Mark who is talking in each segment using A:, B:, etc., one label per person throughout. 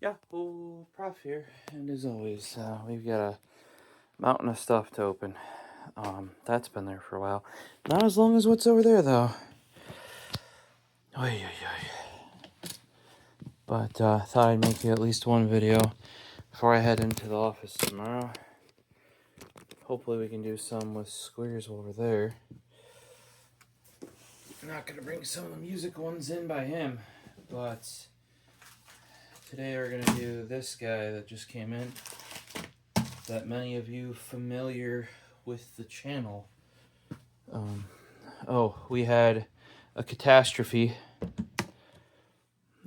A: Yeah, Prof here, and as always, we've got a mountain of stuff to open. That's been there for a while. Not as long as what's over there, though. Oy, oy, oy. But thought I'd make you at least one video before I head into the office tomorrow. Hopefully we can do some with Squares over there. I'm not gonna bring some of the music ones in by him, but today we're gonna do this guy that just came in, that many of you familiar with the channel. We had a catastrophe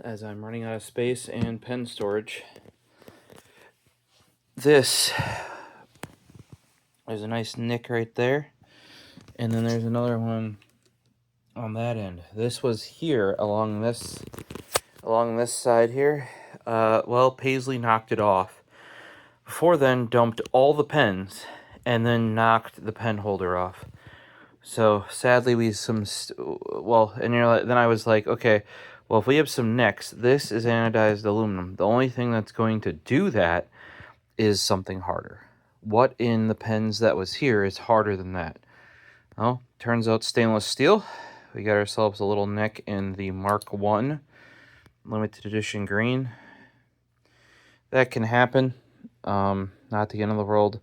A: as I'm running out of space and pen storage. This there's a nice nick right there, and then there's another one on that end. This was here along this side here. Paisley knocked it off. Before then, dumped all the pens, and then knocked the pen holder off. So sadly, then I was like, okay, well, if we have some nicks, this is anodized aluminum. The only thing that's going to do that is something harder. What in the pens that was here is harder than that? Well, turns out stainless steel. We got ourselves a little nick in the Mark 1 limited edition green. That can happen. Not the end of the world.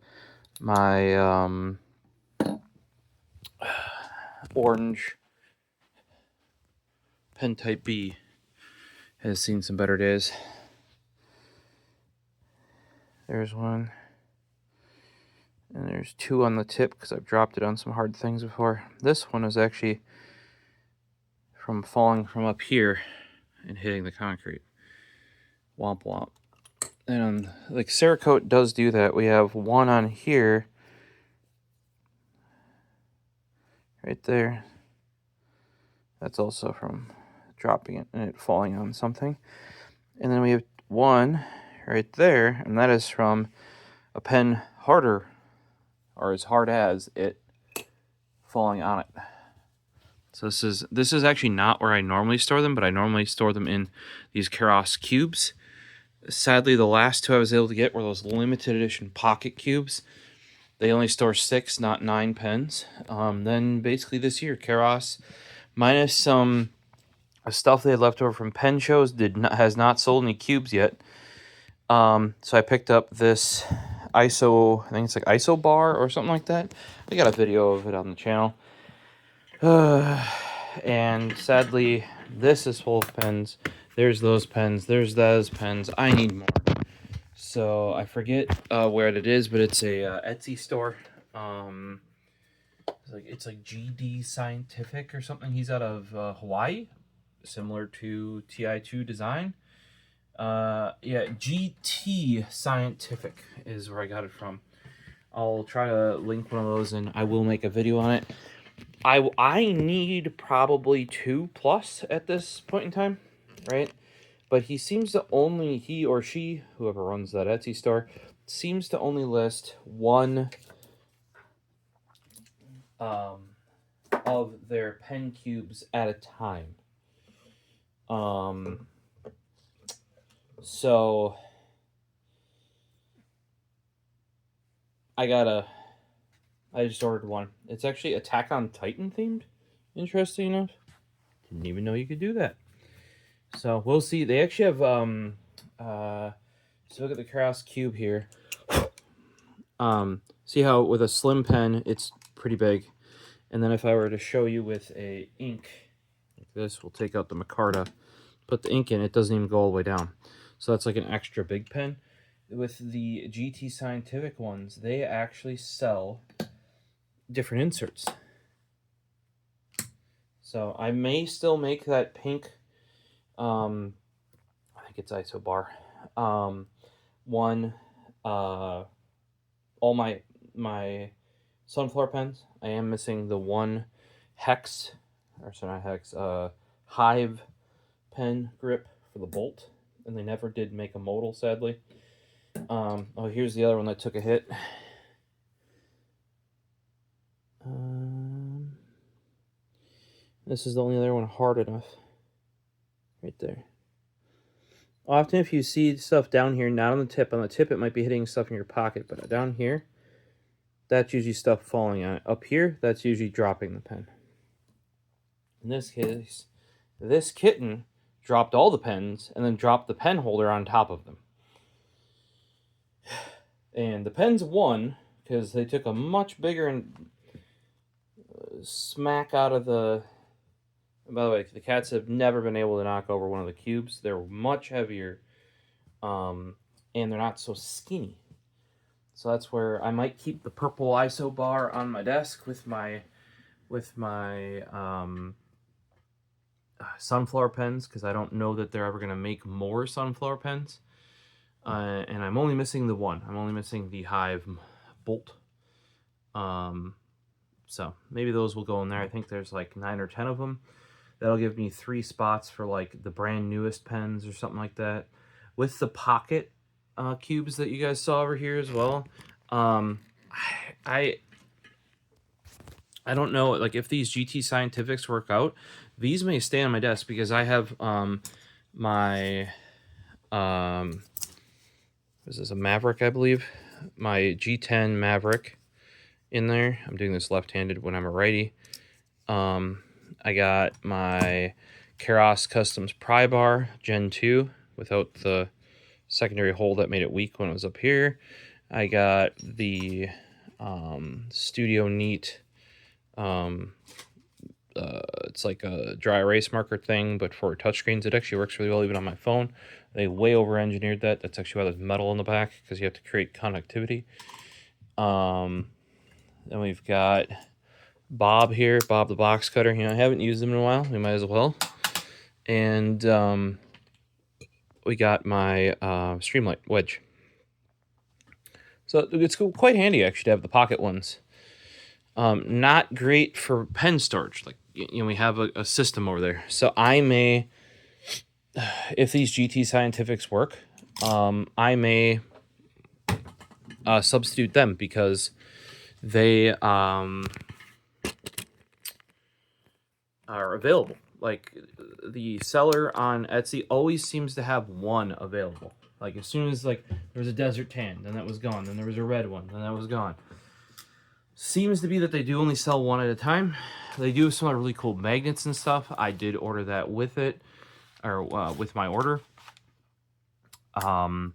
A: My orange pen type B has seen some better days. There's one. And there's two on the tip because I've dropped it on some hard things before. This one is actually from falling from up here and hitting the concrete. Womp womp. And like Cerakote does do that. We have one on here. Right there. That's also from dropping it and it falling on something. And then we have one right there, and that is from a pen harder, or as hard as it falling on it. So this is actually not where I normally store them, but I normally store them in these Keros cubes. Sadly, the last two I was able to get were those limited edition pocket cubes. They only store 6, not 9 pens. Then basically this year, Keros, minus some stuff they had left over from pen shows, has not sold any cubes yet. So I picked up this ISO, I think it's like ISO bar or something like that. I got a video of it on the channel. And sadly, this is full of pens. There's those pens. There's those pens. I need more. So I forget where it is, but it's a Etsy store. It's like GD Scientific or something. He's out of Hawaii, similar to TI2 design. GT Scientific is where I got it from. I'll try to link one of those, and I will make a video on it. I need probably 2+ at this point in time, right? But he or she, whoever runs that Etsy store, seems to only list one of their pen cubes at a time. So I just ordered one. It's actually Attack on Titan themed. Interesting enough. Didn't even know you could do that. So we'll see. They actually have so look at the Keros cube here. See how with a slim pen it's pretty big. And then if I were to show you with a ink like this, we'll take out the micarta, put the ink in, it doesn't even go all the way down. So that's like an extra big pen. With the GT Scientific ones, they actually sell different inserts. So I may still make that pink, I think it's Isobar, one, all my sunflower pens. I am missing the one Hive pen grip for the bolt, and they never did make a modal, sadly. Here's the other one that took a hit. This is the only other one hard enough. Right there. often if you see stuff down here, not on the tip it might be hitting stuff in your pocket, but down here, that's usually stuff falling on it. Up here, that's usually dropping the pen. In this case, this kitten dropped all the pens and then dropped the pen holder on top of them. And the pens won because they took a much bigger smack out of the... By the way, the cats have never been able to knock over one of the cubes. They're much heavier, and they're not so skinny. So that's where I might keep the purple ISO bar on my desk with my sunflower pens, because I don't know that they're ever going to make more sunflower pens. And I'm only missing the one. I'm only missing the Hive Bolt. So maybe those will go in there. I think there's like 9 or 10 of them. That'll give me 3 spots for like the brand newest pens or something like that. With the pocket cubes that you guys saw over here as well. I don't know, like, if these GT Scientifics work out, these may stay on my desk because I have my this is a Maverick, I believe, my G10 Maverick in there. I'm doing this left-handed when I'm a righty. I got my Keros Customs Pry Bar Gen 2 without the secondary hole that made it weak when it was up here. I got the Studio Neat. It's like a dry erase marker thing, but for touchscreens. It actually works really well even on my phone. They way over-engineered that. That's actually why there's metal in the back, because you have to create connectivity. Then we've got Bob here, Bob the box cutter. You know, I haven't used them in a while. We might as well. And we got my Streamlight wedge. So it's quite handy actually to have the pocket ones. Not great for pen storage. Like, you know, we have a system over there. So I may, if these GT Scientifics work, I may substitute them because they are available. Like, the seller on Etsy always seems to have one available. Like, as soon as, like, there was a desert tan, then that was gone. Then there was a red one, then that was gone. Seems to be that they do only sell one at a time. They do have some really cool magnets and stuff. I did order that with it, or with my order. So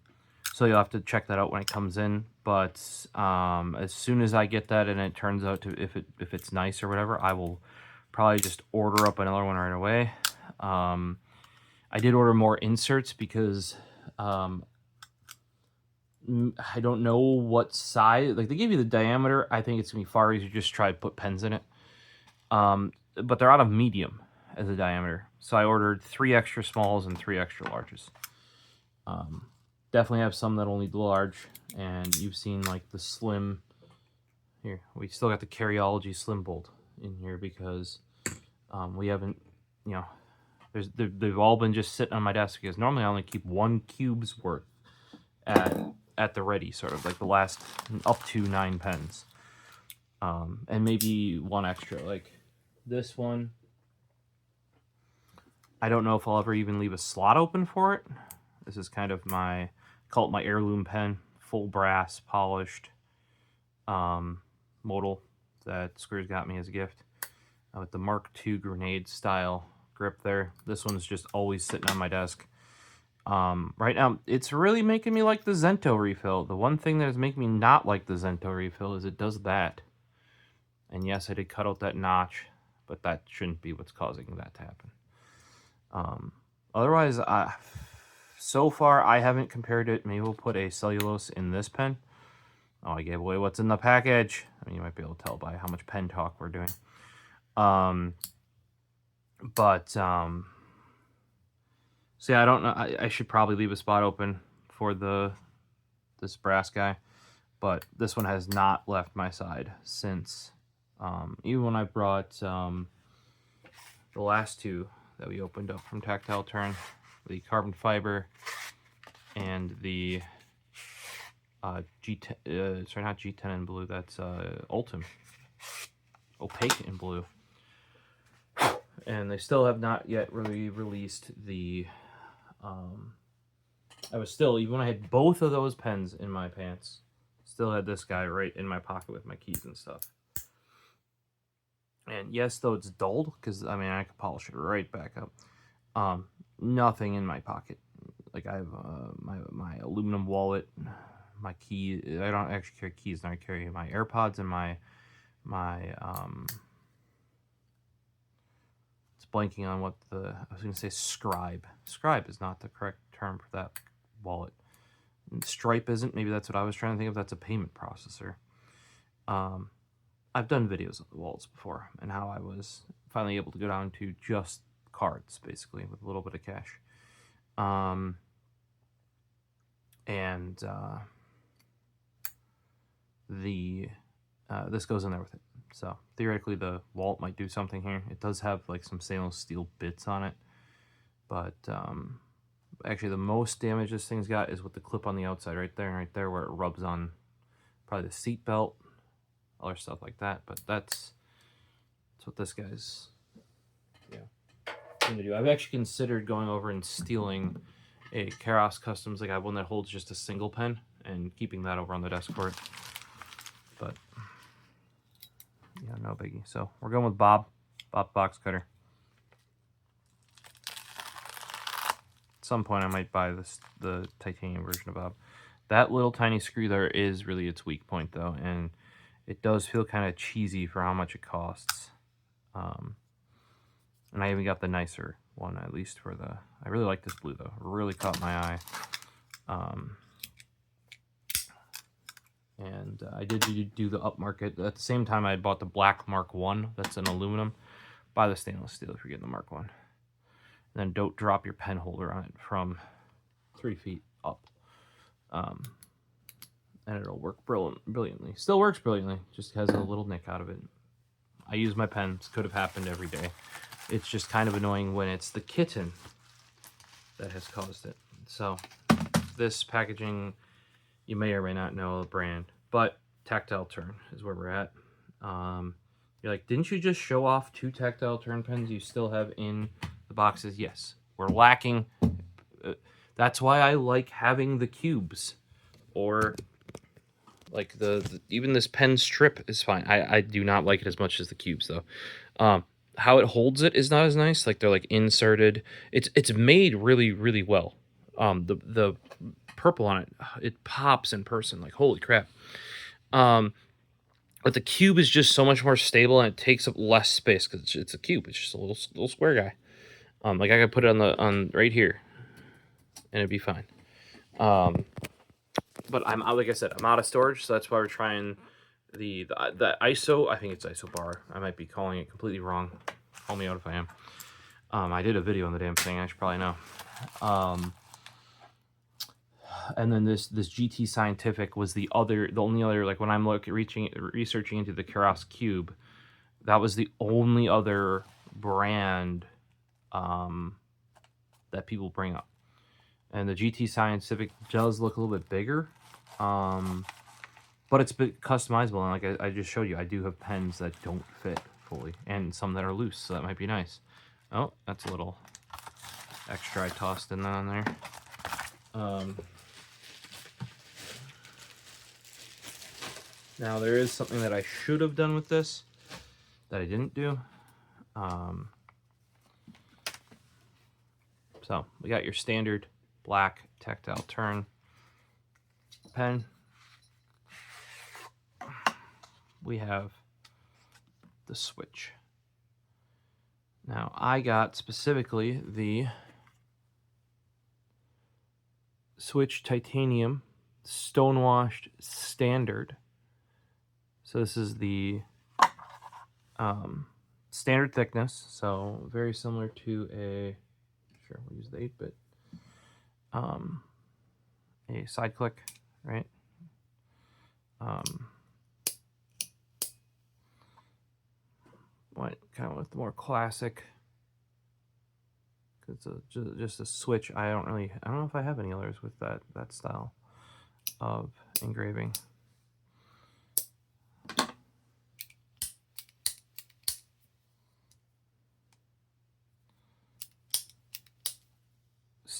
A: you'll have to check that out when it comes in. But as soon as I get that and it turns out to, if it's nice or whatever, I will probably just order up another one right away. I did order more inserts because I don't know what size. Like, they give you the diameter. I think it's gonna be far easier to just try to put pens in it. But they're out of medium as a diameter, so I ordered 3 extra smalls and 3 extra larges. Definitely have some that'll need the large, and you've seen like the slim. Here, we still got the Carryology Slim Bolt in here because we haven't, you know, they've all been just sitting on my desk because normally I only keep 1 cube's worth at the ready, sort of like the last up to 9 pens, and maybe 1 extra. Like this one, I don't know if I'll ever even leave a slot open for it. This is kind of my, call it my heirloom pen, full brass, polished modal that Squares got me as a gift with the Mark II grenade style grip there. This one's just always sitting on my desk. Right now, it's really making me like the Zento refill. The one thing that is making me not like the Zento refill is it does that. And yes, I did cut out that notch, but that shouldn't be what's causing that to happen. Otherwise, so far, I haven't compared it. Maybe we'll put a cellulose in this pen. Oh, I gave away what's in the package. I mean, you might be able to tell by how much pen talk we're doing. So yeah, I don't know. I should probably leave a spot open for this brass guy, but this one has not left my side since, even when I brought the last 2 that we opened up from Tactile Turn, the carbon fiber and the G10, sorry, not G10 in blue, that's Ultim, opaque in blue. And they still have not yet really released the I was still, even when I had both of those pens in my pants, still had this guy right in my pocket with my keys and stuff. And yes, though it's dulled, because I mean I could polish it right back up. Nothing in my pocket. Like I have my aluminum wallet, my key. I don't actually carry keys. Now I carry my AirPods and my it's blanking on what I was going to say scribe. Scribe is not the correct term for that wallet. And Stripe isn't. Maybe that's what I was trying to think of. That's a payment processor. I've done videos of the wallets before and how I was finally able to go down to just cards, basically, with a little bit of cash. This goes in there with it. So theoretically, the wallet might do something here. It does have like some stainless steel bits on it, but actually the most damage this thing's got is with the clip on the outside, right there and right there, where it rubs on probably the seat belt, other stuff like that. But that's what this guy's going to do. I've actually considered going over and stealing a Keras Customs. Like I have one that holds just a single pen and keeping that over on the desk for it. But yeah, no biggie. So we're going with Bob Box Cutter. At some point I might buy the titanium version of Bob. That little tiny screw there is really its weak point though, and it does feel kind of cheesy for how much it costs. And I even got the nicer one, at least for the... I really like this blue though. It really caught my eye. And I did do the upmarket. At the same time, I bought the black Mark 1. That's an aluminum. Buy the stainless steel if you're getting the Mark 1. And then don't drop your pen holder on it from 3 feet up. And it'll work brilliantly. Still works brilliantly. Just has a little nick out of it. I use my pens. Could have happened every day. It's just kind of annoying when it's the kitten that has caused it. So this packaging, you may or may not know the brand, but Tactile Turn is where we're at. You're like, didn't you just show off 2 Tactile Turn pens you still have in the boxes? Yes, we're lacking. That's why I like having the cubes, or like even this pen strip is fine. I do not like it as much as the cubes though. How it holds it is not as nice. Like they're like inserted. It's made really, really well. The purple on it pops in person. Like holy crap. But the cube is just so much more stable and it takes up less space because it's a cube. It's just a little square guy. Like I could put it on right here, and it'd be fine. But I'm like I said, I'm out of storage, so that's why we're trying the ISO. I think it's ISO bar. I might be calling it completely wrong. Call me out if I am. I did a video on the damn thing. I should probably know. And then this GT Scientific was the only other, like when I'm researching into the Keras Cube, that was the only other brand that people bring up. And the GT Scientific does look a little bit bigger, but it's a bit customizable. And like I just showed you, I do have pens that don't fit fully, and some that are loose, so that might be nice. Oh, that's a little extra I tossed in on there. Now there is something that I should have done with this that I didn't do. So we got your standard black Tactile Turn pen. We have the switch. Now I got specifically the Switch Titanium Stonewashed Standard. So this is the standard thickness, so very similar to a, sure, we'll use the 8-bit, a side click, right? What kind of with the more classic, it's just a switch. I don't know if I have any others with that style of engraving.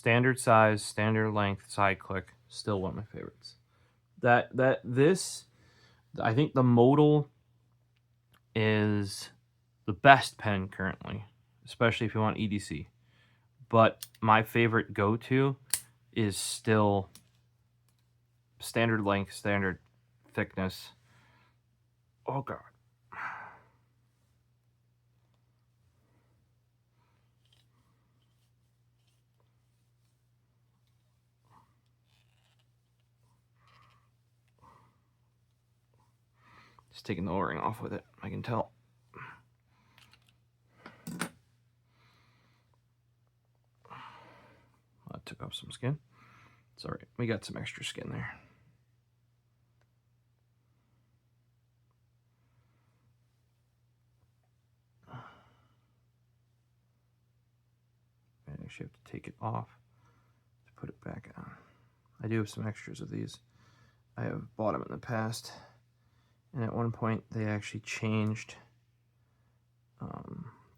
A: standard size, standard length, side click, still one of my favorites. I think the modal is the best pen currently, especially if you want EDC. But my favorite go-to is still standard length, standard thickness. Oh God. Just taking the O-ring off with it, I can tell. I took off some skin. It's all right. We got some extra skin there. I actually have to take it off to put it back on. I do have some extras of these. I have bought them in the past, and at one point they actually changed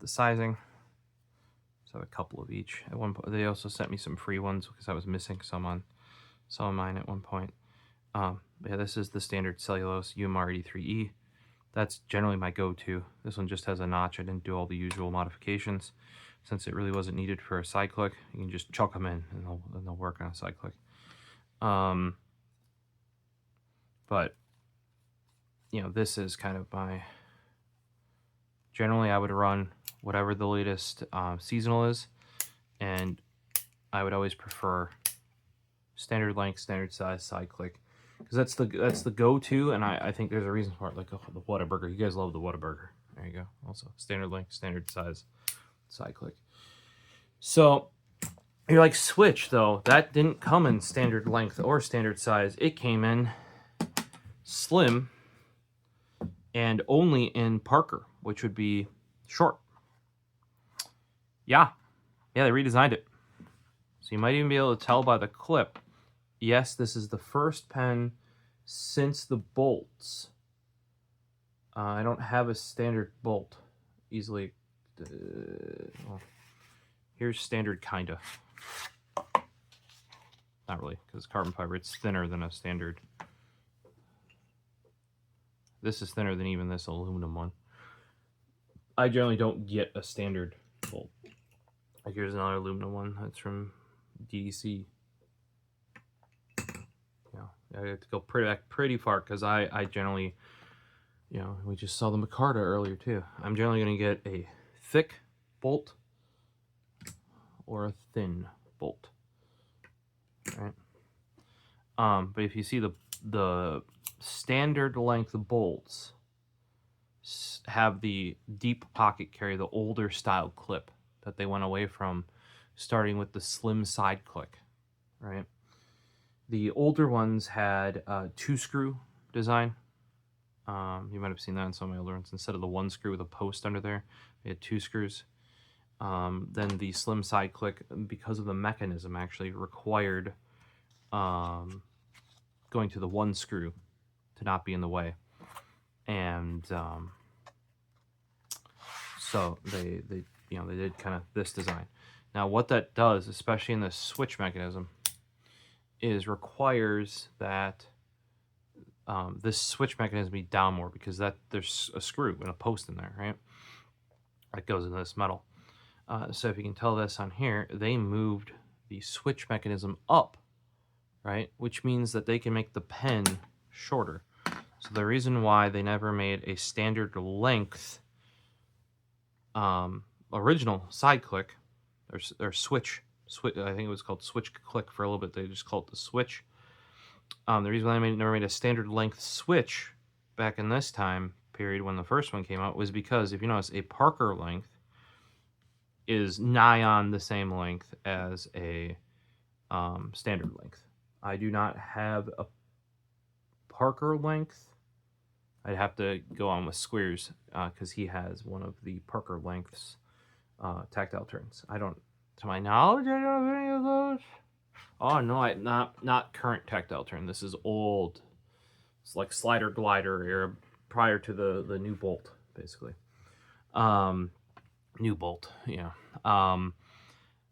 A: the sizing. So a couple of each. At one point, they also sent me some free ones because I was missing some on some of mine at one point. But yeah, this is the standard cellulose UMR 83E. That's generally my go-to. This one just has a notch. I didn't do all the usual modifications since it really wasn't needed for a side click. You can just chuck them in and they'll work on a side click. But you know, this is kind of my. Generally, I would run whatever the latest seasonal is, and I would always prefer standard length, standard size, side click, because that's the go-to, and I think there's a reason for it. Like the Whataburger, you guys love the Whataburger. There you go. Also standard length, standard size, side click. So you're like, switch though. That didn't come in standard length or standard size. It came in slim and only in Parker, which would be short. Yeah, they redesigned it. So you might even be able to tell by the clip. Yes, this is the first pen since the bolts. I don't have a standard bolt easily. Well, here's standard, kinda. Not really, because carbon fiber, it's thinner than a standard. This is thinner than even this aluminum one. I generally don't get a standard bolt. Like here's another aluminum one that's from DDC. Yeah, I have to go pretty far because I generally, you know, we just saw the Micarta earlier too. I'm generally going to get a thick bolt or a thin bolt. Right. But if you see the standard length bolts have the deep pocket carry, the older style clip that they went away from, starting with the slim side click, right? The older ones had a 2-screw design. You might have seen that in some of my older ones. Instead of the 1 screw with a post under there, they had 2 screws. Then the slim side click, because of the mechanism, actually required going to the 1 screw to not be in the way. And so they did kind of this design. Now what that does, especially in the switch mechanism, is requires that this switch mechanism be down more, because there's a screw and a post in there, right? That goes into this metal. So if you can tell this on here, they moved the switch mechanism up, right? Which means that they can make the pen shorter. So the reason why they never made a standard length original side click or switch, I think it was called switch click for a little bit. They just called it the switch. The reason why they never made a standard length switch back in this time period when the first one came out was because, if you notice, a Parker length is nigh on the same length as a standard length. I do not have a Parker length. I'd have to go on with Squares because he has one of the Parker lengths tactile turns. I don't, to my knowledge, I don't have any of those. Oh no, not current tactile turn. This is old. It's like slider glider era, prior to the new bolt, basically. New bolt, yeah.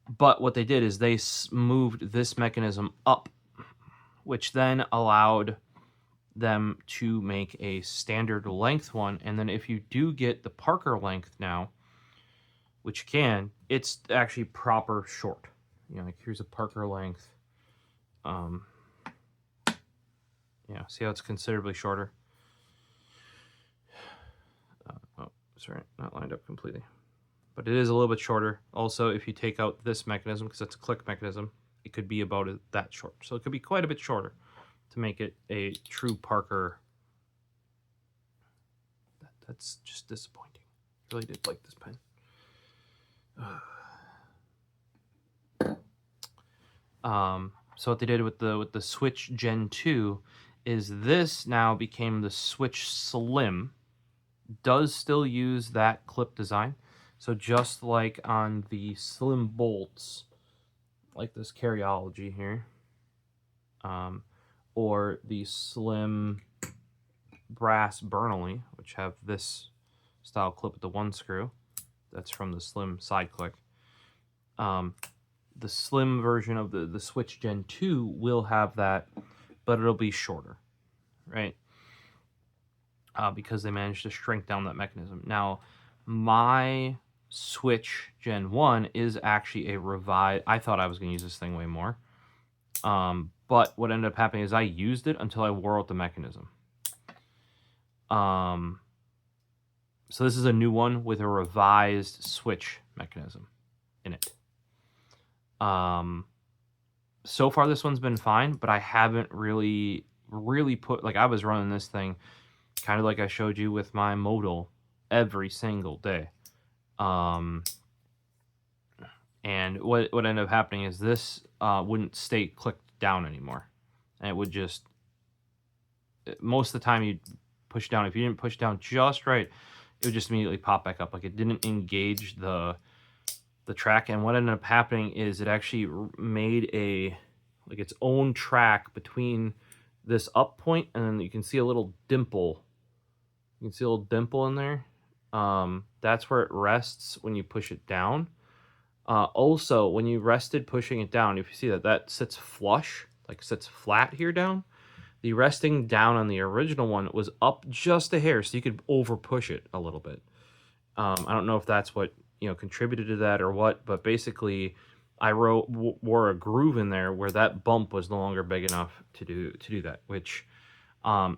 A: But what they did is they moved this mechanism up, which then allowed them to make a standard length one. And then if you do get the Parker length now, which you can, it's actually proper short. You know, like here's a Parker length. Yeah, see how it's considerably shorter? Oh, sorry, not lined up completely. But it is a little bit shorter. Also, if you take out this mechanism, because that's a click mechanism, it could be about that short. So it could be quite a bit shorter to make it a true Parker. That's just disappointing. I really did like this pen. So what they did with the Switch Gen 2 is this now became the Switch Slim. Does still use that clip design. So just like on the Slim bolts, like this Carryology here, or the Slim brass Bernoulli, which have this style clip with the one screw. That's from the Slim side click. The Slim version of the Switch Gen 2 will have that, but it'll be shorter, right? Because they managed to shrink down that mechanism. Now, my Switch Gen 1 is actually a revised. I thought I was going to use this thing way more. But what ended up happening is I used it until I wore out the mechanism. So this is a new one with a revised switch mechanism in it. So far this one's been fine, but I haven't really put, like, I was running this thing kind of like I showed you with my modal every single day. And what ended up happening is this wouldn't stay clicked down anymore. And it would just, most of the time you'd push down. If you didn't push down just right, it would just immediately pop back up. Like, it didn't engage the track. And what ended up happening is it actually made its own track between this up point, and then you can see a little dimple. You can see a little dimple in there. That's where it rests when you push it down. Also, when you rested pushing it down, if you see that sits flush, like sits flat here down. The resting down on the original one was up just a hair, so you could over push it a little bit. I don't know if that's what contributed to that or what, but basically, I wore a groove in there where that bump was no longer big enough to do that. Which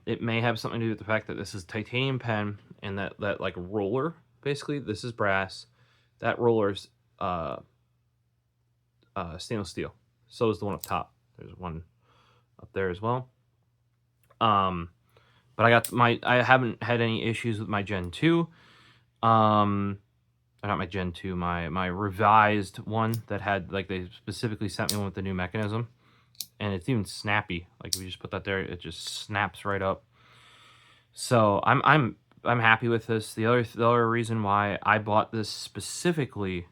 A: it may have something to do with the fact that this is titanium pen and that like roller, basically this is brass. That roller's stainless steel. So is the one up top. There's one up there as well. But I haven't had any issues with my Gen 2. Not my Gen 2, my revised one that had, like, they specifically sent me one with the new mechanism. And it's even snappy. Like, if you just put that there, it just snaps right up. So I'm happy with this. The other reason why I bought this specifically,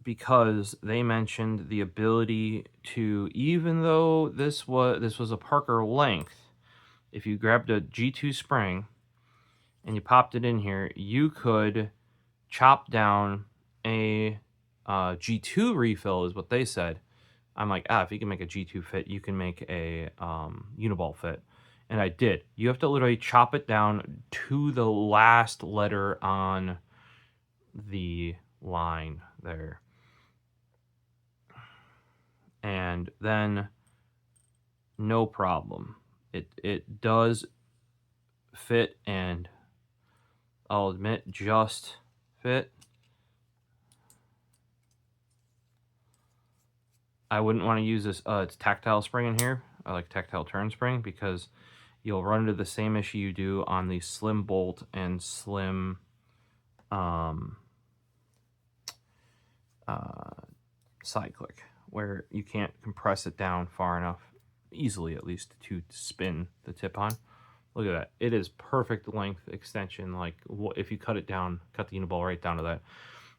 A: because they mentioned the ability to, even though this was a Parker length, if you grabbed a G2 spring and you popped it in here, you could chop down a G2 refill, is what they said. I'm like, if you can make a G2 fit, you can make a Uniball fit. And I did. You have to literally chop it down to the last letter on the line there. And then no problem. It does fit, and I'll admit, just fit. I wouldn't want to use this it's tactile spring in here. I like tactile turn spring, because you'll run into the same issue you do on the Slim bolt and Slim side click, where you can't compress it down far enough, easily at least, to spin the tip on. Look at that. It is perfect length extension. Like, if you cut it down, cut the Uniball right down to that.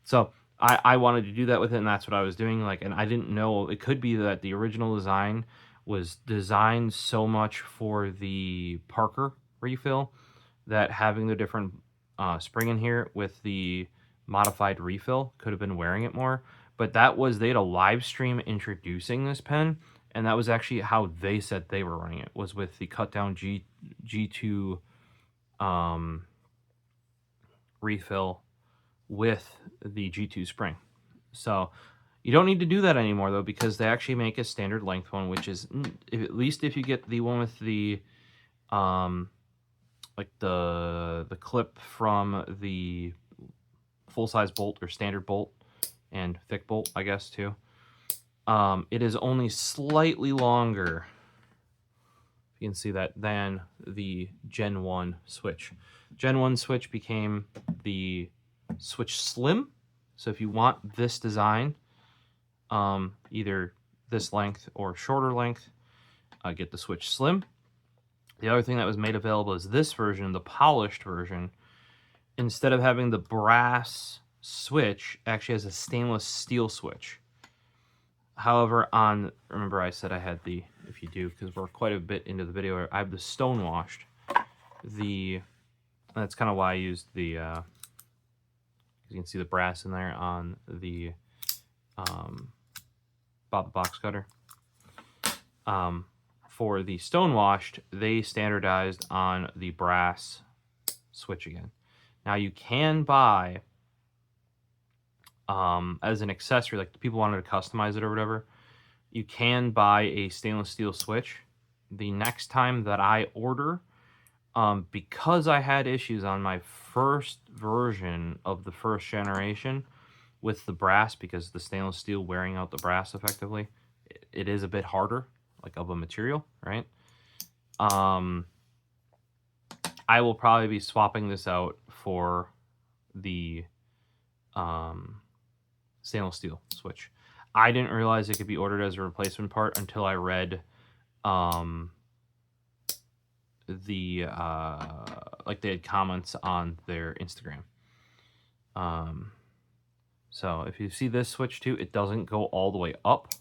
A: So I wanted to do that with it, and that's what I was doing. Like, and I didn't know, it could be that the original design was designed so much for the Parker refill that having the different spring in here with the modified refill could have been wearing it more. But that was, they had a live stream introducing this pen, and that was actually how they said they were running it, was with the cut down G2 refill with the G2 spring. So you don't need to do that anymore, though, because they actually make a standard length one, which is, at least if you get the one with the like the clip from the full-size bolt or standard bolt and thick bolt, I guess, too. It is only slightly longer, if you can see that, than the Gen 1 switch. Gen 1 switch became the Switch Slim. So if you want this design, either this length or shorter length, get the Switch Slim. The other thing that was made available is this version, the polished version. Instead of having the brass switch, actually has a stainless steel switch. However, remember I said I had the, if you do, because we're quite a bit into the video, I have the Stonewashed. That's kind of why I used the, you can see the brass in there on the Bob the Box Cutter. For the Stonewashed, they standardized on the brass switch again. Now you can buy, as an accessory, like the people wanted to customize it or whatever, you can buy a stainless steel switch. The next time that I order, because I had issues on my first version of the first generation with the brass, because the stainless steel wearing out the brass effectively, it is a bit harder, like of a material, right? I will probably be swapping this out for the stainless steel switch. I didn't realize it could be ordered as a replacement part until I read like they had comments on their Instagram. So if you see this switch too, it doesn't go all the way up.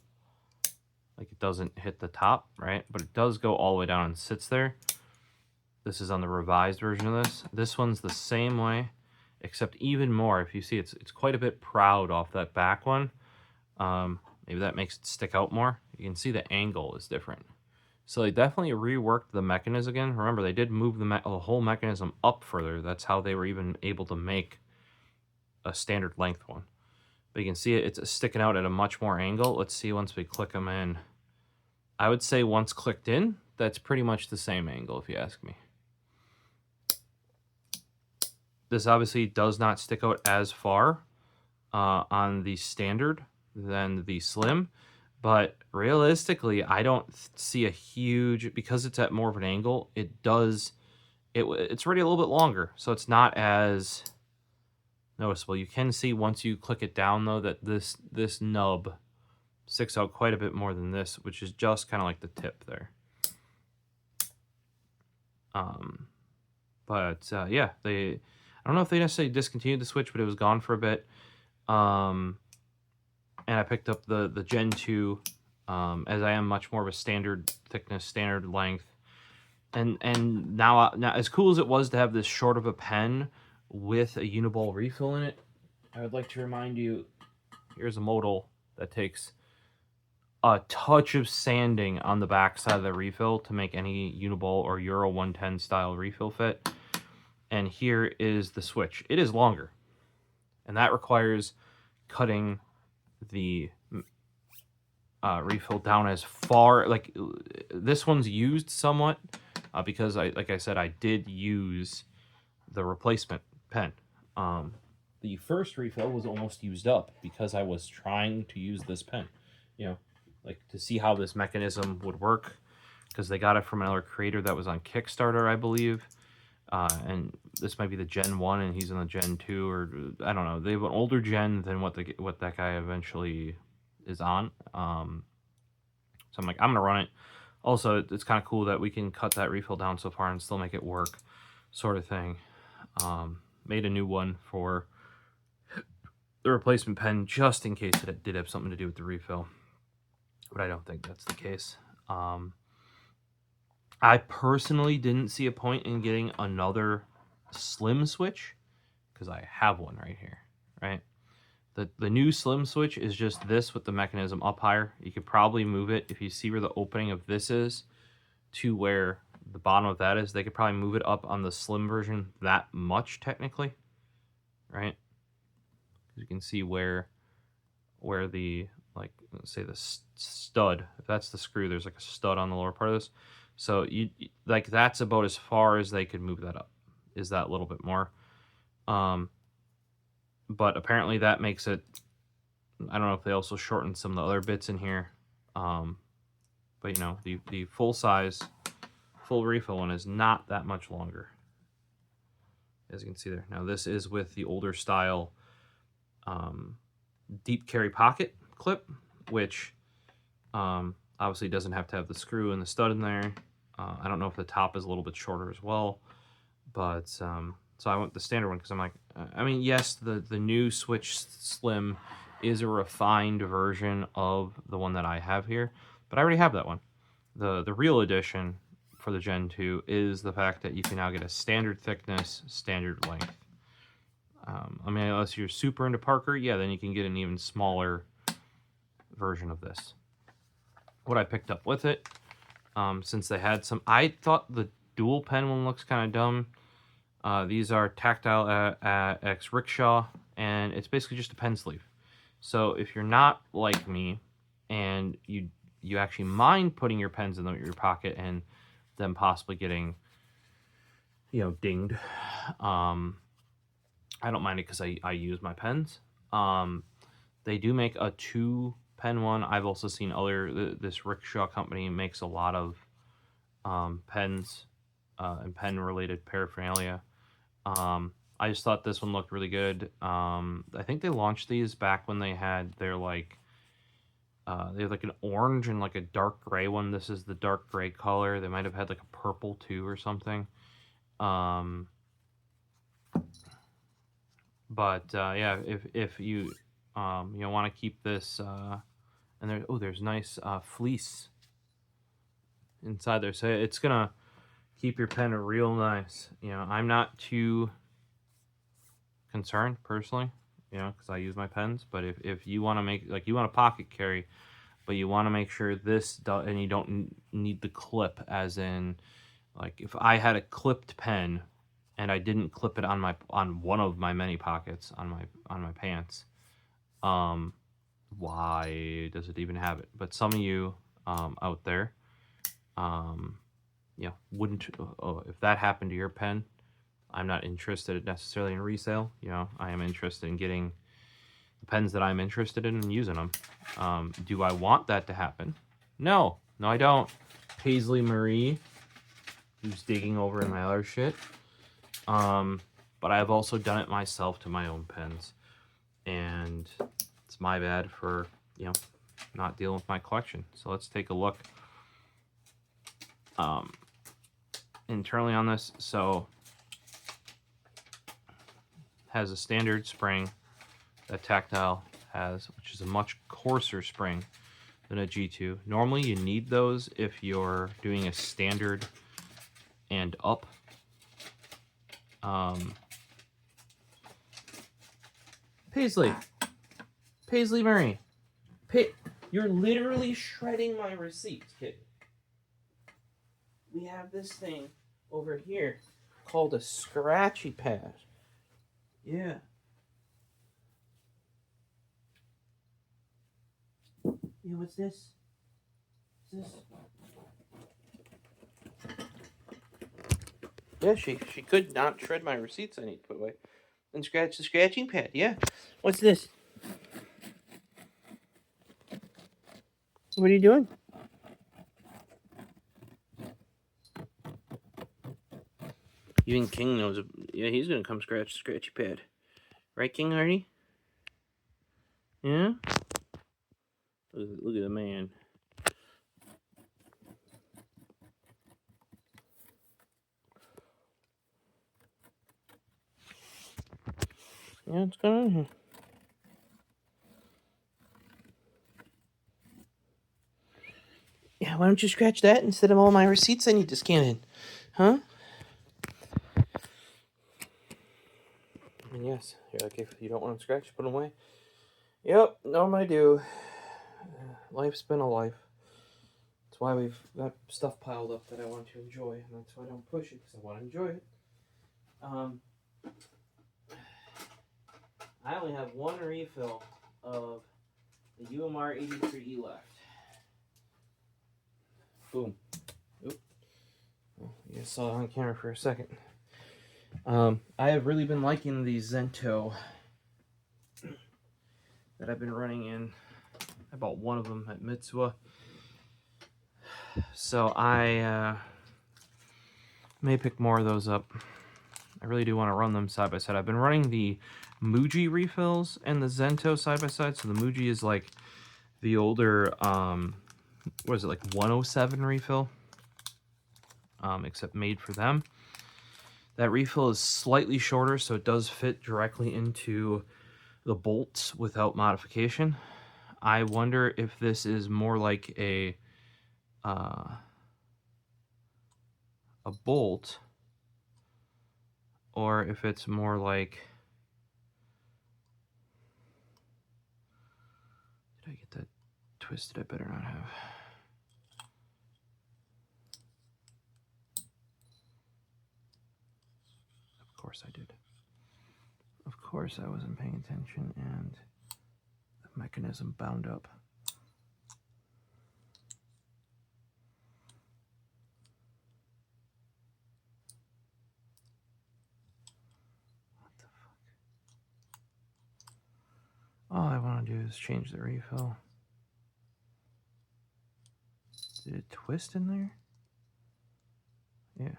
A: Like it doesn't hit the top, right? But it does go all the way down and sits there. This is on the revised version of this. This one's the same way, except even more. If you see, it's quite a bit proud off that back one. Maybe that makes it stick out more. You can see the angle is different. So they definitely reworked the mechanism again. Remember, they did move the whole mechanism up further. That's how they were even able to make a standard length one. But you can see it's sticking out at a much more angle. Let's see once we click them in. I would say once clicked in, that's pretty much the same angle if you ask me. This obviously does not stick out as far on the standard than the slim, but realistically, I don't see a huge, because it's at more of an angle, it's already a little bit longer, so it's not as noticeable. You can see once you click it down though that this nub sticks out quite a bit more than this, which is just kind of like the tip there. Yeah, I don't know if they necessarily discontinued the switch, but it was gone for a bit. And I picked up the Gen 2, as I am much more of a standard thickness, standard length. And now as cool as it was to have this short of a pen with a Uniball refill in it, I would like to remind you, here's a modal that takes a touch of sanding on the back side of the refill to make any Uniball or Euro 110 style refill fit. And here is the switch. It is longer, and that requires cutting the refill down as far, like this one's used somewhat because like I said, I did use the replacement pen. The first refill was almost used up because I was trying to use this pen, like to see how this mechanism would work, because they got it from another creator that was on Kickstarter, I believe. And this might be the Gen 1 and he's in the Gen 2, or I don't know. They have an older gen than what that guy eventually is on. So I'm like, I'm going to run it. Also, it's kind of cool that we can cut that refill down so far and still make it work, sort of thing. Made a new one for the replacement pen just in case it did have something to do with the refill. But I don't think that's the case. I personally didn't see a point in getting another slim switch because I have one right here, right? The new slim switch is just this with the mechanism up higher. You could probably move it if you see where the opening of this is to where the bottom of that is. They could probably move it up on the slim version that much technically, right? You can see where the, like, let's say the stud, if that's the screw, there's like a stud on the lower part of this. So you like, that's about as far as they could move that up, is that little bit more. But apparently that makes it, I don't know if they also shortened some of the other bits in here. But you know, the full size, full refill one is not that much longer, as you can see there. Now this is with the older style deep carry pocket clip, which obviously doesn't have to have the screw and the stud in there. I don't know if the top is a little bit shorter as well, but so I went the standard one because I'm like, I mean, yes, the new Switch Slim is a refined version of the one that I have here, but I already have that one. The real addition for the Gen 2 is the fact that you can now get a standard thickness, standard length. I mean, unless you're super into Parker, yeah, then you can get an even smaller version of this. What I picked up with it, since they had some, I thought the dual pen one looks kind of dumb. These are Tactile X Rickshaw, and it's basically just a pen sleeve. So if you're not like me, and you actually mind putting your pens in your pocket and them possibly getting, you know, dinged, I don't mind it because I use my pens. They do make a 2-pen one. I've also seen this Rickshaw company makes a lot of pens and pen related paraphernalia. I just thought this one looked really good. I think they launched these back when they had their like they have like an orange and like a dark gray one. This is the dark gray color. They might have had like a purple too or something. But yeah, if you want to keep this, and there's nice fleece inside there, so it's gonna keep your pen real nice. You know, I'm not too concerned personally, you know, because I use my pens. But if you want to make, like, you want a pocket carry, but you want to make sure this does, and you don't need the clip, as in, like, if I had a clipped pen and I didn't clip it on one of my many pockets on my pants, why does it even have it? But some of you out there, wouldn't, if that happened to your pen, I'm not interested necessarily in resale. You know, I am interested in getting the pens that I'm interested in and using them. Do I want that to happen? No, I don't. Paisley Marie, who's digging over in my other shit. But I've also done it myself to my own pens, and it's my bad for, you know, not dealing with my collection. So let's take a look internally on this. So has a standard spring that Tactile has, which is a much coarser spring than a G2. Normally you need those if you're doing a standard and up. Paisley Murray, you're literally shredding my receipts, kid. We have this thing over here called a scratchy pad. Yeah. Yeah, what's this? What's this? Yeah, she could not shred my receipts I need to put away. And scratch the scratching pad, yeah. What's this? What are you doing? Even King knows, yeah, he's gonna come scratch the scratchy pad. Right, King Hardy? Yeah? Look at the man. Yeah, what's going on here? Yeah, why don't you scratch that instead of all my receipts I need to scan in? Huh? And yes, you're like, if you don't want them scratched, put them away. Yep, no, I do. Life's been a life. That's why we've got stuff piled up that I want to enjoy, and that's why I don't push it, because I want to enjoy it. I only have one refill of the UMR 83E left. Boom. Oop. Well, you guys saw it on camera for a second. I have really been liking the Zento that I've been running in. I bought one of them at Mitsuwa. So I may pick more of those up. I really do want to run them side by side. I've been running the Muji refills and the Zento side by side. So the Muji is like the older, what is it, like 107 refill, except made for them. That refill is slightly shorter, so it does fit directly into the bolts without modification. I wonder if this is more like a bolt, or if it's more like... Did I get that twisted? I better not have. Of course I did. Of course I wasn't paying attention, and the mechanism bound up. What the fuck? All I want to do is change the refill. Did it twist in there? Yeah.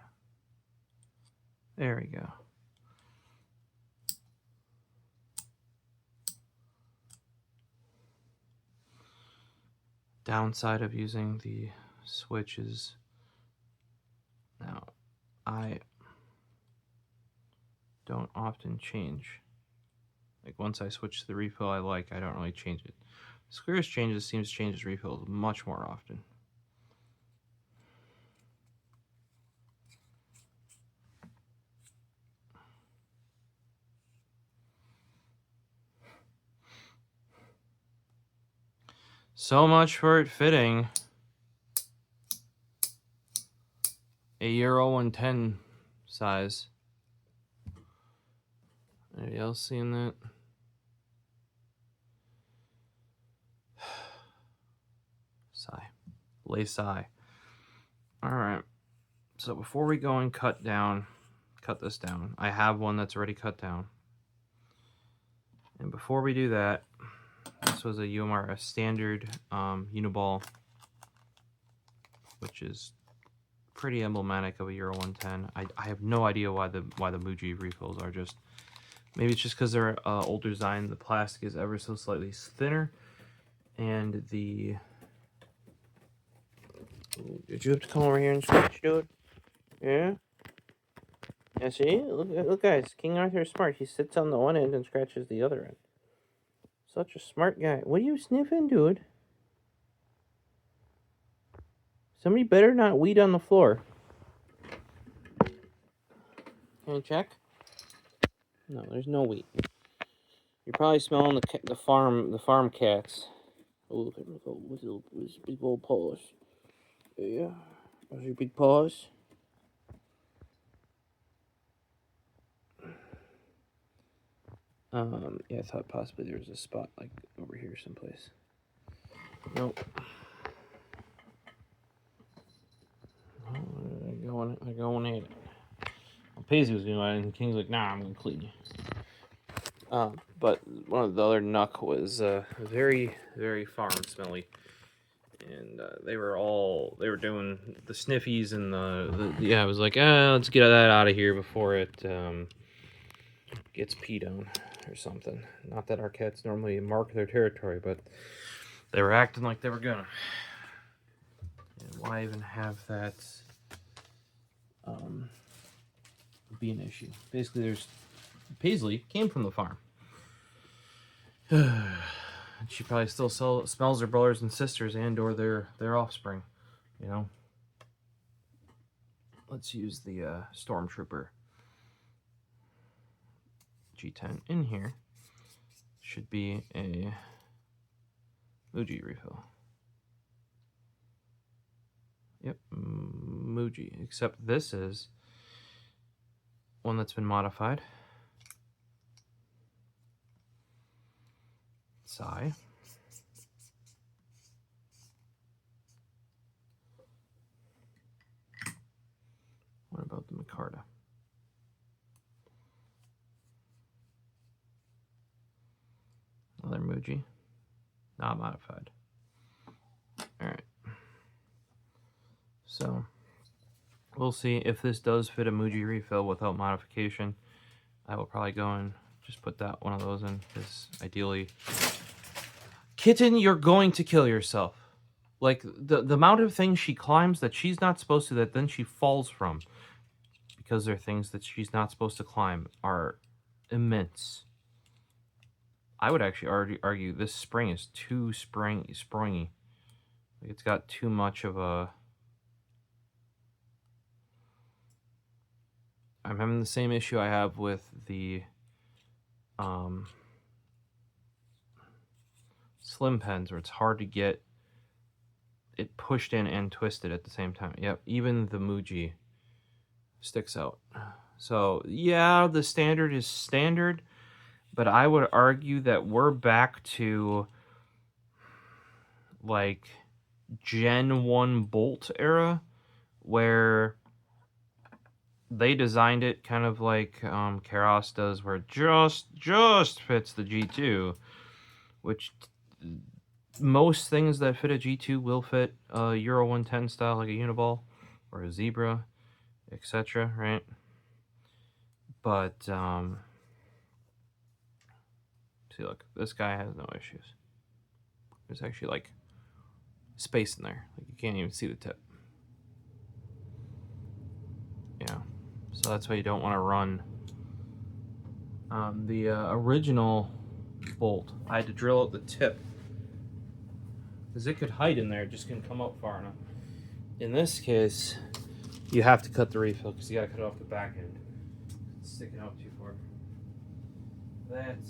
A: There we go. Downside of using the switch is, now I don't often change. Like once I switch to the refill I like, I don't really change it. Squares changes seems to change its refills much more often. So much for it fitting a Euro 110 size. Anybody else seeing that? Sigh. Lay sigh. Alright. So before we go and cut this down, I have one that's already cut down. And before we do that, this was a UMR, a standard Uniball, which is pretty emblematic of a Euro 110. I have no idea why the Muji refills are just... Maybe it's just because they're older design. The plastic is ever so slightly thinner, and the... Did you have to come over here and scratch, dude? Yeah? Yeah, see? Look, guys. King Arthur's smart. He sits on the one end and scratches the other end. Such a smart guy. What are you sniffing, dude? Somebody better not weed on the floor. Can you check? No, there's no weed. You're probably smelling the farm cats. Oh, look at his big old paws. Yeah, those are your big paws. Yeah, I thought possibly there was a spot like over here someplace. Nope. I going at it. Well, Paisley was going at it, and King's like, nah, I'm gonna clean you. But one of the other knuck was very, very farm smelly. And they were doing the sniffies and yeah, I was like, let's get that out of here before it gets peed on or something. Not that our cats normally mark their territory, but they were acting like they were gonna. And why even have that be an issue? Basically, Paisley came from the farm. She probably still smells her brothers and sisters and or their offspring, you know. Let's use the Stormtrooper G10 in here. Should be a Muji refill. Yep, Muji. Except this is one that's been modified. Sigh. What about the Micarta? Another Muji. Not modified. Alright. So, we'll see if this does fit a Muji refill without modification. I will probably go and just put that one of those in, because ideally... Kitten, you're going to kill yourself. Like, the amount of things she climbs that she's not supposed to, that then she falls from, because they're things that she's not supposed to climb, are immense. I would actually argue this spring is too springy. Like, it's got too much of a... I'm having the same issue I have with the slim pens, where it's hard to get it pushed in and twisted at the same time. Yep, even the Muji sticks out. So, yeah, the standard is standard, but I would argue that we're back to, like, Gen 1 Bolt era, where they designed it kind of like Keros does, where it just fits the G2, which most things that fit a G2 will fit a Euro 110 style, like a Uniball or a Zebra, etc., right? But, see, look, this guy has no issues. There's actually, like, space in there. Like, you can't even see the tip. Yeah. So that's why you don't want to run the original bolt. I had to drill out the tip, because it could hide in there, it just couldn't come out far enough. In this case, you have to cut the refill, because you got to cut it off the back end. It's sticking out too far. That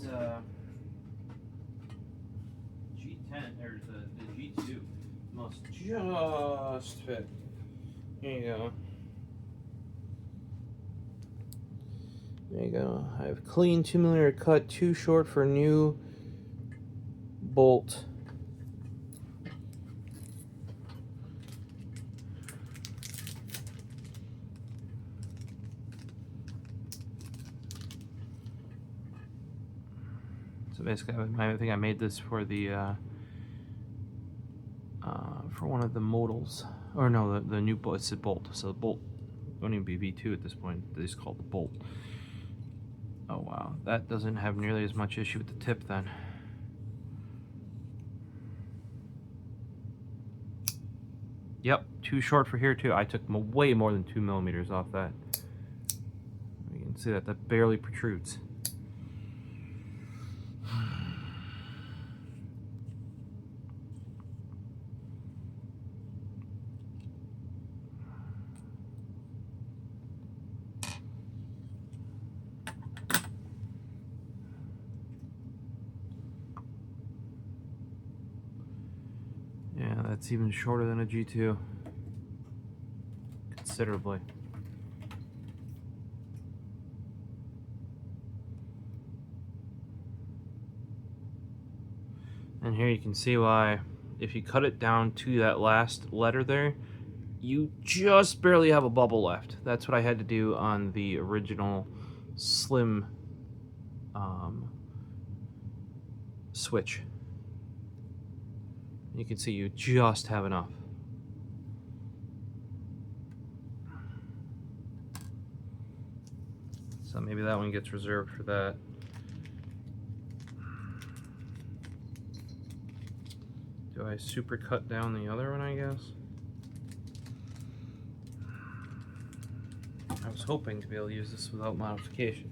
A: G10, or the G2, must just fit. Here you go. There you go. I have clean 2mm cut, too short for new bolt. So basically, I think I made this for the for one of the modals, or no, the new bolt. It's a bolt. So the bolt won't even be V2 at this point. They just call it the bolt. Oh wow, that doesn't have nearly as much issue with the tip then. Yep, too short for here too. I took way more than 2mm off that. You can see that barely protrudes. Yeah, that's even shorter than a G2. Considerably. And here you can see why, if you cut it down to that last letter there, you just barely have a bubble left. That's what I had to do on the original slim switch. You can see you just have enough. So maybe that one gets reserved for that. Do I super cut down the other one, I guess? I was hoping to be able to use this without modification.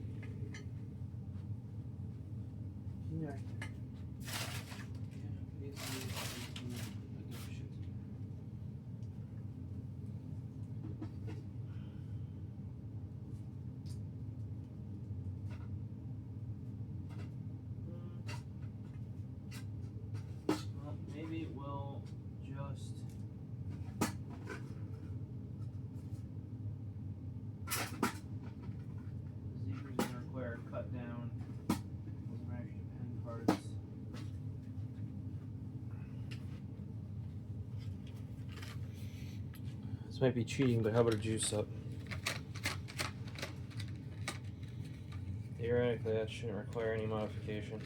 A: Yeah. Well, maybe might be cheating, but how about a juice up? Theoretically, that shouldn't require any modification.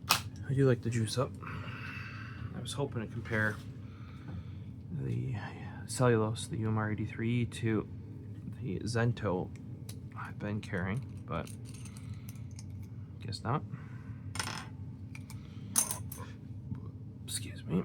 A: I do like the juice up. I was hoping to compare the cellulose, the UMR 83, to the Zento I've been carrying, but guess not. Excuse me.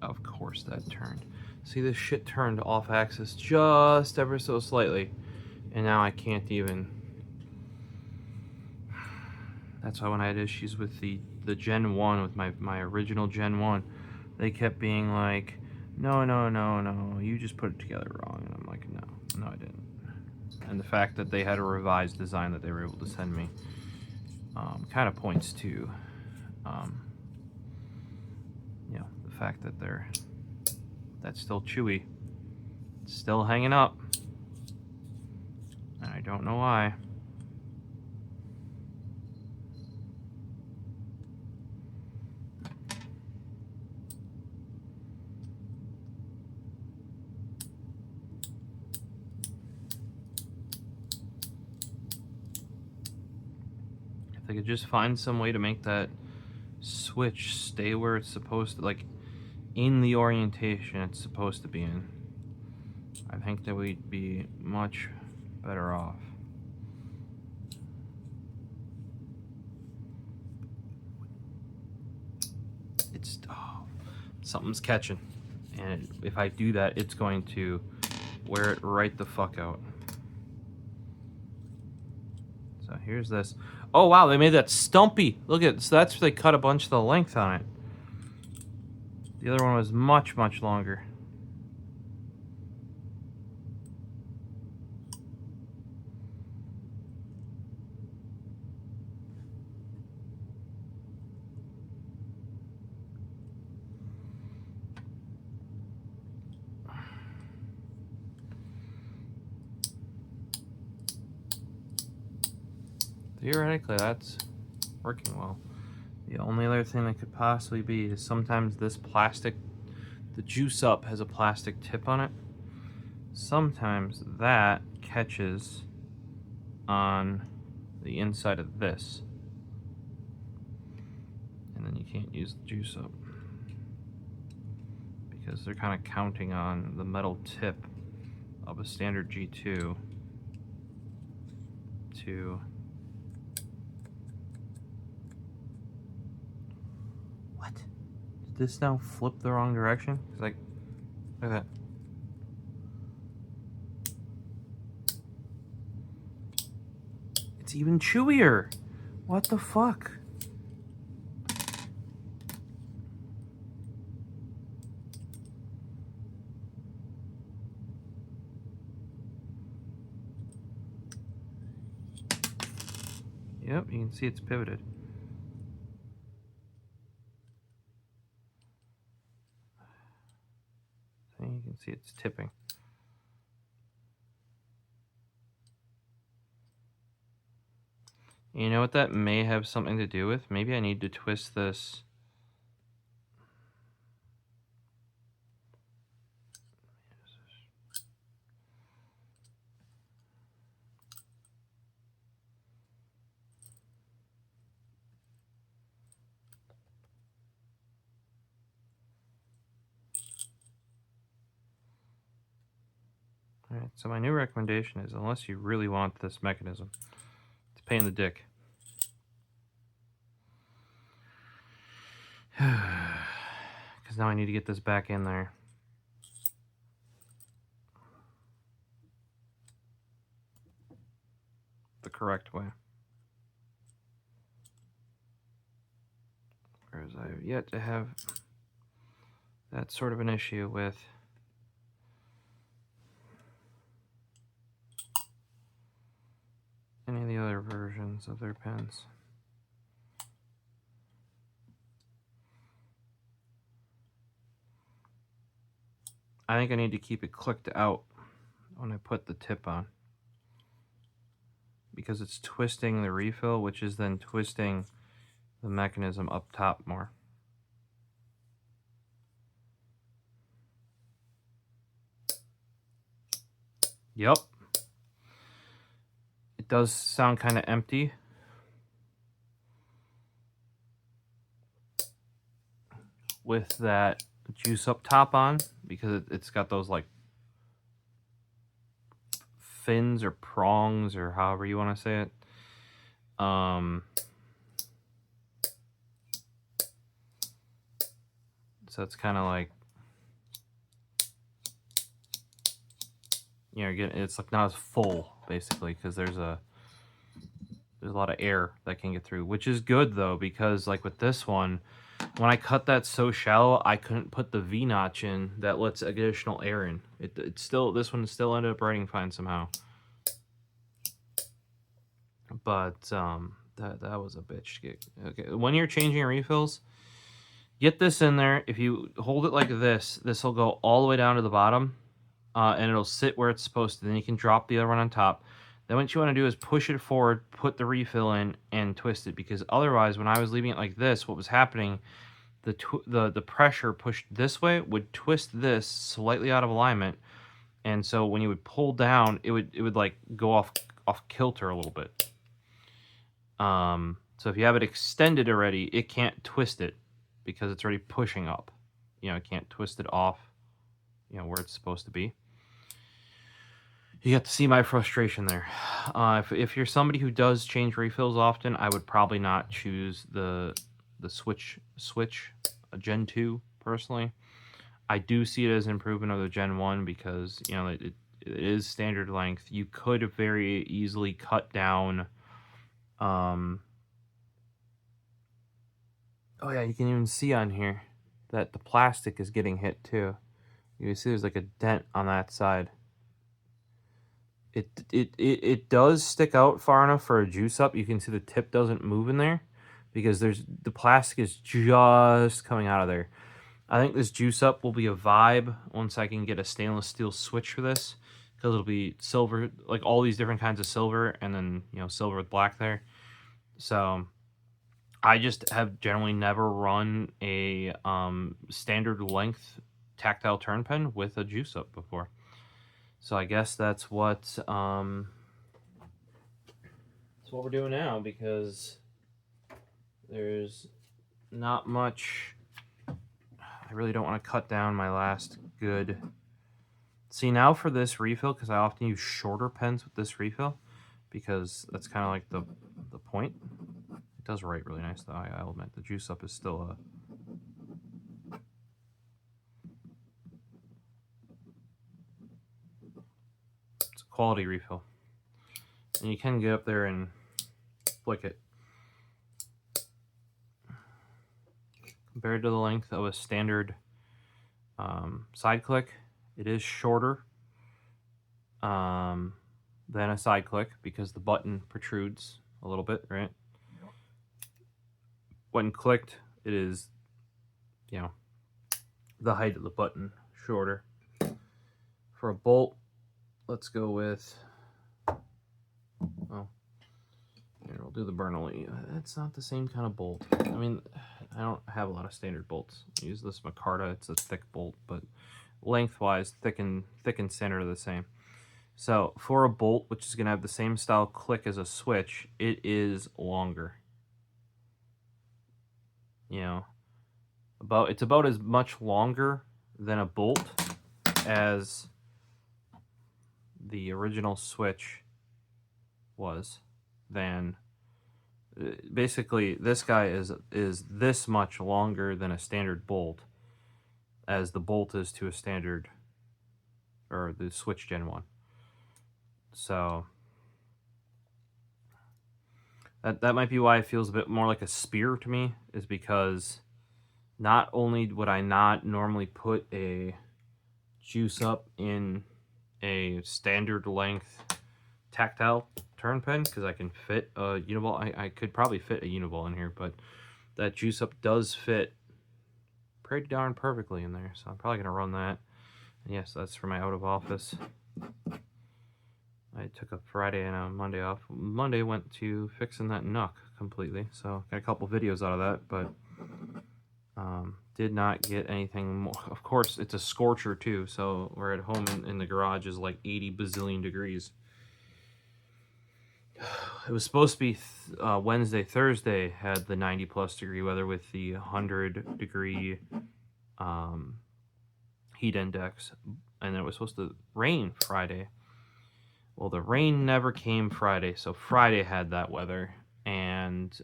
A: Of course that turned. See, this shit turned off axis just ever so slightly, and now I can't even. That's why when I had issues with the Gen 1, with my original Gen 1, they kept being like, no, you just put it together wrong. And I'm like, no, I didn't. And the fact that they had a revised design that they were able to send me kind of points to, you know, the fact that that's still chewy. It's still hanging up. And I don't know why. If they could just find some way to make that switch stay where it's supposed to, like in the orientation it's supposed to be in, I think that we'd be much better off. It's something's catching, and if I do that, it's going to wear it right the fuck out. So here's this. Oh wow, they made that stumpy. Look at it. So that's they cut a bunch of the length on it. The other one was much longer. Theoretically, that's working well. The only other thing that could possibly be is sometimes this plastic, the juice up has a plastic tip on it. Sometimes that catches on the inside of this, and then you can't use the juice up because they're kind of counting on the metal tip of a standard G2 to. What? Did this now flip the wrong direction? It's like, look at that. It's even chewier. What the fuck? Yep, you can see it's pivoted. See, you can see it's tipping. You know what that may have something to do with? Maybe I need to twist this. All right, so my new recommendation is, unless you really want this mechanism, it's a pain in the dick. Because now I need to get this back in there. The correct way. Whereas I have yet to have that sort of an issue with any of the other versions of their pens. I think I need to keep it clicked out when I put the tip on, because it's twisting the refill, which is then twisting the mechanism up top more. Yep. It does sound kind of empty. With that juice up top on, because it's got those like fins or prongs or however you want to say it. So it's kind of like, you know, it's like not as full basically, because there's a lot of air that can get through, which is good though, because like with this one, when I cut that so shallow, I couldn't put the V notch in that lets additional air in. It's still, this one still ended up writing fine somehow. But that was a bitch to get. Okay, when you're changing your refills, get this in there. If you hold it like this will go all the way down to the bottom, and it'll sit where it's supposed to. Then you can drop the other one on top. Then what you want to do is push it forward, put the refill in, and twist it. Because otherwise, when I was leaving it like this, what was happening, the pressure pushed this way would twist this slightly out of alignment, and so when you would pull down, it would like go off kilter a little bit. So if you have it extended already, it can't twist it because it's already pushing up. You know, it can't twist it off, you know, where it's supposed to be. You get to see my frustration there. If you're somebody who does change refills often, I would probably not choose the switch Gen 2 personally. I do see it as an improvement of the Gen 1 because, you know, it is standard length. You could very easily cut down. Oh yeah, you can even see on here that the plastic is getting hit too. You can see there's like a dent on that side. It does stick out far enough for a juice up. You can see the tip doesn't move in there because the plastic is just coming out of there. I think this juice up will be a vibe once I can get a stainless steel switch for this, because it'll be silver, like all these different kinds of silver, and then, you know, silver with black there. So I just have generally never run a standard length tactile turn pen with a juice up before. So I guess that's what we're doing now, because there's not much. I really don't want to cut down my last good. See, now for this refill, because I often use shorter pens with this refill, because that's kind of like the point. It does write really nice though, I'll admit. The juice up is still it's a quality refill. And you can get up there and flick it. Compared to the length of a standard side click, it is shorter than a side click because the button protrudes a little bit, right? When clicked, it is, you know, the height of the button shorter. For a bolt, let's go with, well, here, we'll do the Bernoulli. It's not the same kind of bolt. I mean, I don't have a lot of standard bolts. I use this Micarta. It's a thick bolt, but lengthwise, thick and center are the same. So for a bolt, which is going to have the same style click as a switch, it is longer. You know, it's about as much longer than a bolt as the original switch was. Than basically, this guy is this much longer than a standard bolt, as the bolt is to a standard, or the switch Gen 1. So that might be why it feels a bit more like a spear to me, is because not only would I not normally put a juice up in a standard length tactile turn pen because I can fit a Uniball. I could probably fit a Uniball in here, but that juice up does fit pretty darn perfectly in there, so I'm probably gonna run that. And yes, that's for my out of office. I took a Friday and a Monday off. Monday went to fixing that Nook completely, so got a couple videos out of that, but did not get anything more. Of course, it's a scorcher too, so we're at home in the garage is like 80 bazillion degrees. It was supposed to be Wednesday, Thursday had the 90 plus degree weather with the 100 degree heat index, and then it was supposed to rain Friday. Well, the rain never came Friday, so Friday had that weather, and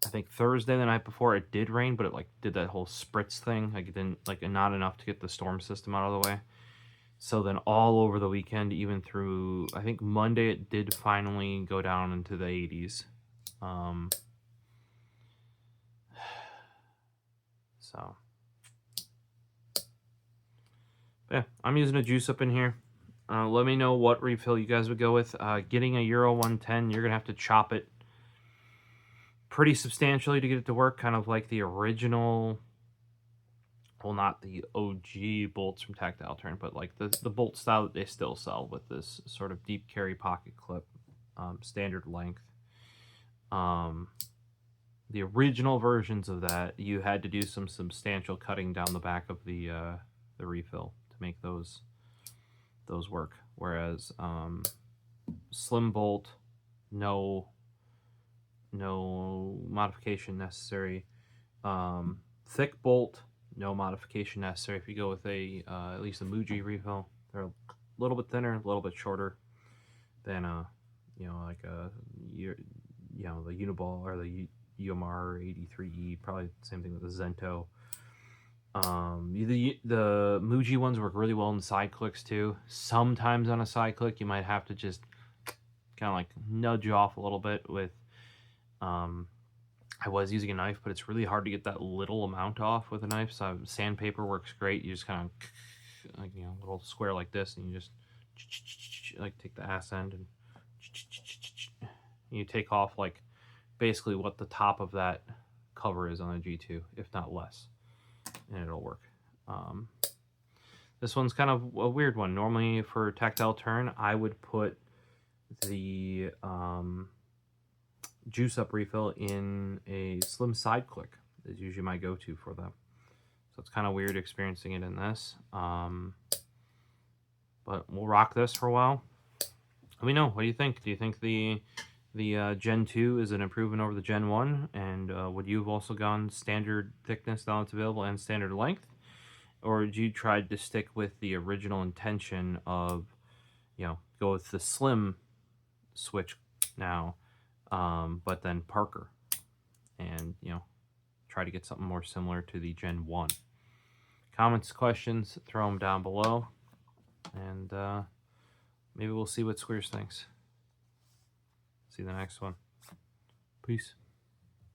A: I think Thursday, the night before, it did rain, but it like did that whole spritz thing. Like it didn't, like, not enough to get the storm system out of the way. So then all over the weekend, even through, I think Monday, it did finally go down into the 80s. So yeah, I'm using a juice up in here. Let me know what refill you guys would go with. Getting a Euro 110, you're gonna have to chop it pretty substantially to get it to work, kind of like the original, well, not the OG bolts from Tactile Turn, but like the bolt style that they still sell with this sort of deep carry pocket clip, standard length. The original versions of that, you had to do some substantial cutting down the back of the refill to make those work. Whereas slim bolt, no modification necessary. Thick bolt, no modification necessary. If you go with a at least a Muji refill, they're a little bit thinner, a little bit shorter than like the Uniball or the UMR 83E. Probably the same thing with the Zento. The Muji ones work really well in side clicks too. Sometimes on a side click, you might have to just kind of like nudge off a little bit with. I was using a knife, but it's really hard to get that little amount off with a knife. So sandpaper works great. You just kind of like a little square like this, and you just like take the ass end and you take off like basically what the top of that cover is on a G2, if not less, and it'll work. This one's kind of a weird one. Normally for Tactile Turn, I would put the juice up refill in a slim side click. Is usually my go-to for them. So it's kind of weird experiencing it in this. But we'll rock this for a while. Let me know. What do you think? Do you think the Gen 2 is an improvement over the Gen 1? And would you have also gone standard thickness now it's available and standard length? Or did you try to stick with the original intention of, go with the slim switch now, but then Parker, and try to get something more similar to the Gen 1? Comments, questions, throw them down below, and maybe we'll see what Squares thinks. See you in the next one. Peace.